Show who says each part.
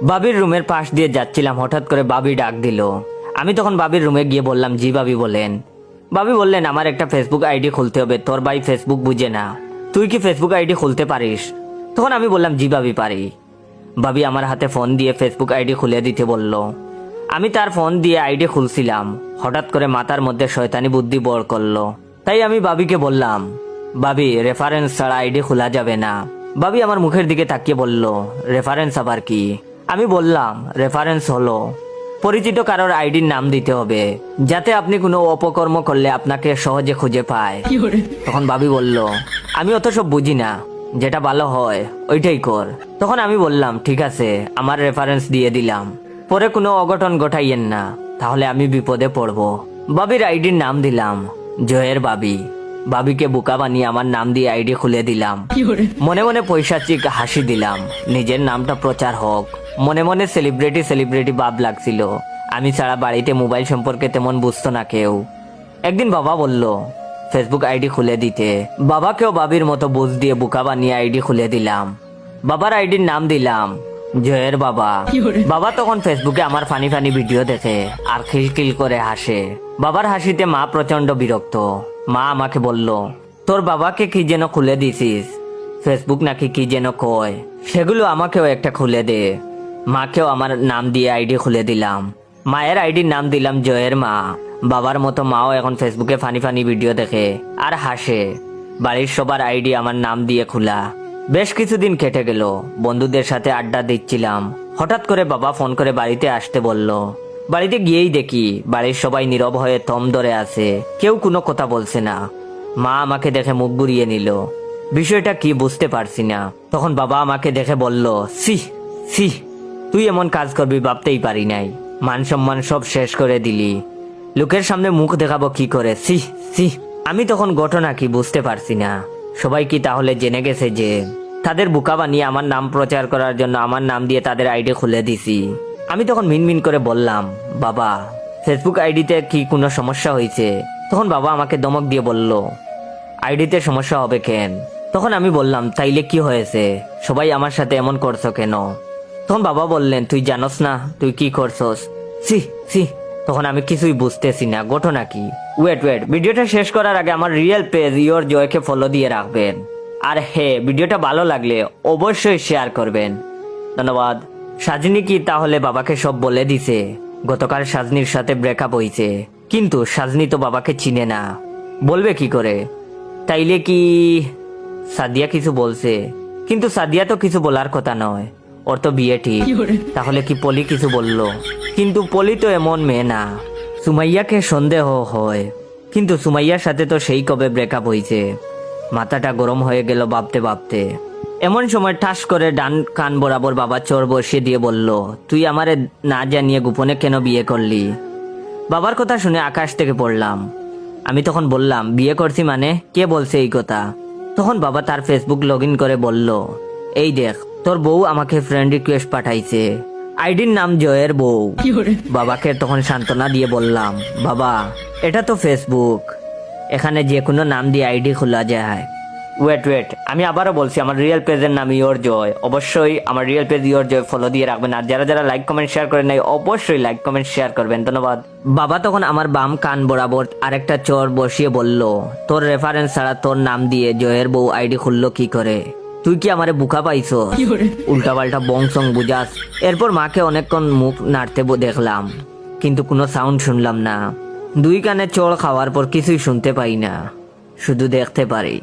Speaker 1: বাবির রুমের পাশ দিয়ে যাচ্ছিলাম, হঠাৎ করে বাবি ডাক দিল। আমি তখন বাবির রুমে গিয়ে বললাম, জি বাবি বলেন। বাবি বললেন, আমার একটা ফেসবুক আইডি খুলতে হবে, তোর ভাই ফেসবুক বুঝে না, তুই কি ফেসবুক আইডি খুলতে পারিস? তখন আমি বললাম, জি বাবি পারি। বাবি আমার হাতে ফোন দিয়ে ফেসবুক আইডি খুলে দিতে বলল। আমি তার ফোন দিয়ে আইডি খুলছিলাম, হঠাৎ করে মাথার মধ্যে শয়তানি বুদ্ধি বড় করলো। তাই আমি বাবিকে বললাম, বাবি রেফারেন্স ছাড়া আইডি খোলা যাবে না। বাবি আমার মুখের দিকে তাকিয়ে বলল, রেফারেন্স আবার কি? আমি বললাম, রেফারেন্স হলো পরিচিত কারোর আইডির নাম দিতে হবে, যাতে আপনি কোনো অপকর্ম করলে আপনাকে সহজে খুঁজে পায়। তখন বাবি বলল, আমি অত সব বুঝি না, যেটা ভালো হয় ওইটাই কর। তখন আমি বললাম, ঠিক আছে, আমার রেফারেন্স দিয়ে দিলাম, পরে কোনো অঘটন ঘটাইয়েন না, তাহলে আমি বিপদে পড়ব। বাবির আইডির নাম দিলাম জয়ের বাবি। বাবিকে বোকা বানিয়ে আমার নাম দিয়ে আইডি খুলে দিলাম। মনে মনে পৈশাচিক হাসি দিলাম, নিজের নামটা প্রচার হোক। মনে মনে সেলিব্রিটি ভাব লাগছিল। আমি ছাড়া বাড়িতে মোবাইল সম্পর্কে তেমন বুঝতো না কেউ। একদিন বাবা বলল ফেসবুক আইডি খুলে দিতে। বাবাকেও বাবির মতো বুঝ দিয়ে বোকা বানিয়ে আইডি খুলে দিলাম। বাবার আইডির নাম দিলাম জয়ের বাবা। বাবা তখন ফেসবুকে আমার ফানি ফানি ভিডিও দেখে আর খিলখিল করে হাসে। বাবার হাসিতে মা প্রচন্ড বিরক্ত। মা আমাকে বলল, তোর বাবাকে কি যেন খুলে দিছিস, ফেসবুক নাকি কি যেন কয়, সেগুলো আমাকেও একটা খুলে দে। মাকেও আমার নাম দিয়ে আইডি খুলে দিলাম। মায়ের আইডির নাম দিলাম জয়ের মা। বাবার মতো মাও এখন ফেসবুকে ফানি ফানি ভিডিও দেখে আর হাসে। বাড়ির সবার আইডি আমার নাম দিয়ে খোলা। বেশ কিছুদিন কেটে গেল, বন্ধুদের সাথে আড্ডা দিচ্ছিলাম। হঠাৎ করে বাবা ফোন করে বাড়িতে আসতে বলল। বাড়িতে গিয়েই দেখি বাড়ির সবাই নীরব হয়ে থম ধরে আছে, কেউ কোনো কথা বলছে না। মা আমাকে দেখে মুখ ঘুরিয়ে নিল, বিষয়টা কি বুঝতে পারছি না। তখন বাবা আমাকে দেখে বলল, সি সি, তুই এমন কাজ করবি ভাবতেই পারি নাই, মান সম্মান সব শেষ করে দিলি, লোকের সামনে মুখ দেখাবো কি করে, সি সি। আমি তখন ঘটনা কি বুঝতে পারছি না। সবাই কি তাহলে জেনে গেছে যে তাদের বোকা বানিয়ে আমার নাম প্রচার করার জন্য আমার নাম দিয়ে তাদের আইডি খুলে দিছি? আমি তখন মিনমিন করে বললাম, বাবা ফেসবুক আইডিতে কি কোনো সমস্যা হয়েছে? তখন বাবা আমাকে ধমক দিয়ে বলল, আইডিতে সমস্যা হবে কেন? তখন আমি বললাম, তাইলে কি হয়েছে, সবাই আমার সাথে এমন করছো কেন? তখন বাবা বললেন, তুই জানোস না তুই কি করছস? সি সি। তখন আমি কিছুই বুঝতেছি না, ঘটনা কি? ওয়েট, ভিডিওটা শেষ করার আগে আমার রিয়েল পেজ ইওর জয়কে ফলো দিয়ে রাখবেন। আর হ্যাঁ, ভিডিওটা ভালো লাগলে অবশ্যই শেয়ার করবেন। ধন্যবাদ। সাজনি কি তাহলে বাবাকে সব বলে দিছে? গতকাল সাজনির সাথে ব্রেকআপ হয়েছে, কিন্তু সাজনি তো বাবাকে চিনে না, বলবে কি করে? তাইলে কি সাদিয়া কিছু বলছে? কিন্তু সাদিয়া তো কিছু বলার কথা নয়, ওর তো বিয়ে ঠিক। তাহলে কি পলি কিছু বললো? কিন্তু পলি তো এমন মেয়ে না। সুমাইয়াকে সন্দেহ হয়, কিন্তু সুমাইয়ার সাথে তো সেই কবে ব্রেকআপ হয়েছে। মাথাটা গরম হয়ে গেল ভাবতে ভাবতে। এমন সময় ঠাস করে ডান কান বরাবর বাবা চোর বসিয়ে দিয়ে বলল, তুই আমারে না জানিয়ে গোপনে কেন বিয়ে করলি? বাবার কথা শুনে আকাশ থেকে পড়লাম। আমি তখন বললাম, বিয়ে করছি মানে? কে বলছে এই কথা? তখন বাবা তার ফেসবুক লগ ইন করে বলল, এই দেখ, তোর বউ আমাকে ফ্রেন্ড রিকোয়েস্ট পাঠাইছে, আইডির নাম জয়ের বউ। বাবাকে তখন সান্ত্বনা দিয়ে বললাম, বাবা এটা তো ফেসবুক, এখানে যে কোনো নাম দিয়ে আইডি খোলা যায়। ওয়েট, আমি আবারও বলছি, আমার রিয়েল পেজের নাম ইওর জয়। অবশ্যই আমার real page your joy follow দিয়ে রাখবেন। আর যারা লাইক কমেন্ট শেয়ার করেন নাই, অবশ্যই লাইক কমেন্ট শেয়ার করবেন। ধন্যবাদ। বাবা তখন আমার বাম কান বরাবর আরেকটা চোর বসিয়ে বলল, তোর রেফারেন্স ছাড়া তোর নাম দিয়ে জয়ের বউ আইডি খুললো কি করে? তুই কি আমারে বুকা পাইছো? উল্টা পাল্টা বংসং বুঝাস। এরপর মাকে অনেকক্ষণ মুখ নাড়তে দেখলাম, কিন্তু কোনো সাউন্ড শুনলাম না। দুই কানে চড় খাওয়ার পর কিছুই শুনতে পাই না, শুধু দেখতে পারি।